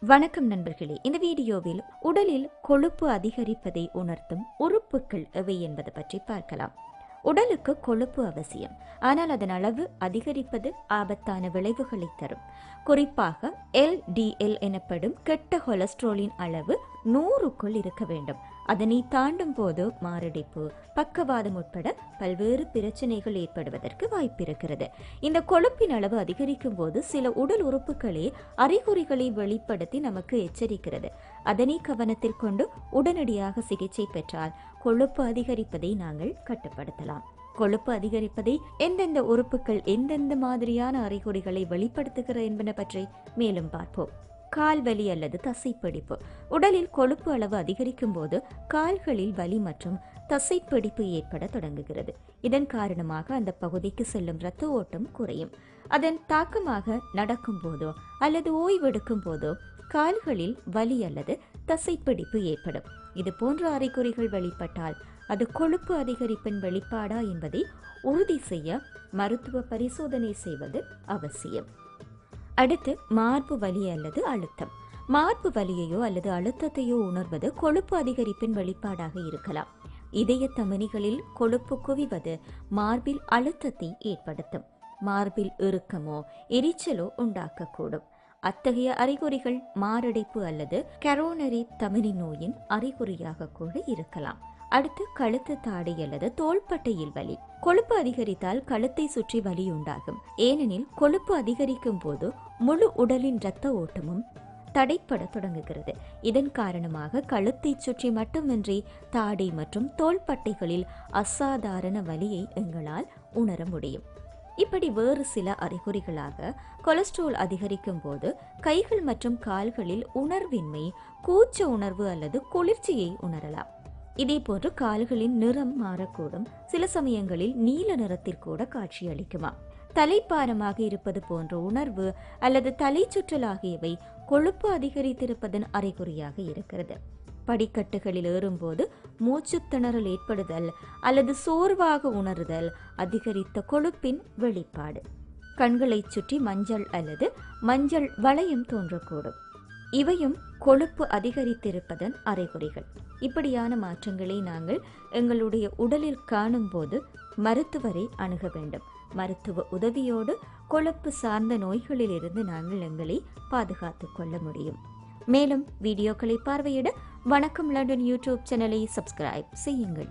வணக்கம் நண்பர்களே. இந்த வீடியோவில் உடலில் கொழுப்பு அதிகரிப்பதை உணர்த்தும் உறுப்புகள் எவை என்பது பற்றி பார்க்கலாம். உடலுக்கு கொழுப்பு அவசியம், ஆனால் அதன் அளவு அதிகரிப்பது ஆபத்தான விளைவுகளை தரும். குறிப்பாக LDL எனப்படும் கெட்ட கொலஸ்ட்ராலின் அளவு 100க்குள் இருக்க வேண்டும். அதனை தாண்டும் போது மாரடைப்பு, பக்கவாதம் உட்பட பல்வேறு பிரச்சனைகள் ஏற்படுவதற்கு வாய்ப்பிருக்கிறது. இந்த கொழுப்பின் அளவு அதிகரிக்கும் போது சில உடல் உறுப்புகளே அறிகுறிகளை வெளிப்படுத்தி நமக்கு எச்சரிக்கிறது. அதனை கவனத்தில் கொண்டு உடனடியாக சிகிச்சை பெற்றால் கொழுப்பு அதிகரிப்பதை நாங்கள் கட்டுப்படுத்தலாம். கொழுப்பு அதிகரிப்பதை எந்தெந்த உறுப்புகள் எந்தெந்த மாதிரியான அறிகுறிகளை வெளிப்படுத்துகிற என்பன பற்றி மேலும் பார்ப்போம். கால்வலி அல்லது தசைப்பிடிப்பு. உடலில் கொழுப்பு அளவு அதிகரிக்கும் போது கால்களில் வலி மற்றும் தசைப்பிடிப்பு ஏற்பட தொடங்குகிறது. இதன் காரணமாக அந்த பகுதிக்கு செல்லும் இரத்த ஓட்டம் குறையும். அதன் தாக்கமாக நடக்கும் போதோ அல்லது ஓய்வெடுக்கும் போதோ கால்களில் வலி அல்லது தசைப்பிடிப்பு ஏற்படும். இது போன்ற அறிகுறிகள் வெளிப்பட்டால் அது கொழுப்பு அதிகரிப்பின் வெளிப்பாடா என்பதை உறுதி செய்ய மருத்துவ பரிசோதனை செய்வது அவசியம். அடுத்து மார்பு வலி அல்லது அழுத்தம். மார்பு வலியையோ அல்லது அழுத்தத்தையோ உணர்வது கொழுப்பு அதிகரிப்பின் வெளிப்பாடாக இருக்கலாம். இதய தமனிகளில் கொழுப்பு குவிவது மார்பில் அழுத்தத்தை ஏற்படுத்தும். மார்பில் இறுக்கமோ எரிச்சலோ உண்டாக்கக்கூடும். அத்தகைய அறிகுறிகள் மாரடைப்பு அல்லது கரோனரி தமனி நோயின் அறிகுறியாக கூட இருக்கலாம். அடுத்து கழுத்து தாடை அல்லது தோள்பட்டையில் வலி. கொழுப்பு அதிகரித்தால் கழுத்தை சுற்றி வலி உண்டாகும். ஏனெனில் கொழுப்பு அதிகரிக்கும் போது முழு உடலின் இரத்த ஓட்டமும் தடைப்பட தொடங்குகிறது. இதன் காரணமாக கழுத்தை சுற்றி மட்டுமின்றி தாடை மற்றும் தோள்பட்டைகளில் அசாதாரண வலியை எங்களால் உணர முடியும். இப்படி வேறு சில அறிகுறிகளாக கொலஸ்ட்ரால் அதிகரிக்கும் போது கைகள் மற்றும் கால்களில் உணர்வின்மை, கூச்ச உணர்வு அல்லது குளிர்ச்சியை உணரலாம். இதே போன்று கால்களின் நிறம் மாறக்கூடும். சில சமயங்களில் நீல நிறத்தில் கூட காட்சியளிக்குமா. தலைப்பாரமாக இருப்பது போன்ற உணர்வு அல்லது தலை சுற்றல் ஆகியவை கொழுப்பு அதிகரித்திருப்பதன் அறிகுறியாக இருக்கிறது. படிக்கட்டுகளில் ஏறும்போது மூச்சு திணறல் ஏற்படுதல் அல்லது சோர்வாக உணர்தல் அதிகரித்த கொழுப்பின் வெளிப்பாடு. கண்களை சுற்றி மஞ்சள் அல்லது மஞ்சள் வளையம் தோன்றக்கூடும். இவையும் கொழுப்பு அதிகரித்திருப்பதன் அறிகுறிகள். இப்படியான மாற்றங்களை நாங்கள் எங்களுடைய உடலில் காணும் போது மருத்துவரை அணுக வேண்டும். மருத்துவ உதவியோடு கொழுப்பு சார்ந்த நோய்களில் இருந்து நாங்கள் எங்களை பாதுகாத்துக் கொள்ள முடியும். மேலும் வீடியோக்களை பார்வையிட வணக்கம் லண்டன் யூடியூப் சேனலை சப்ஸ்கிரைப் செய்யுங்கள்.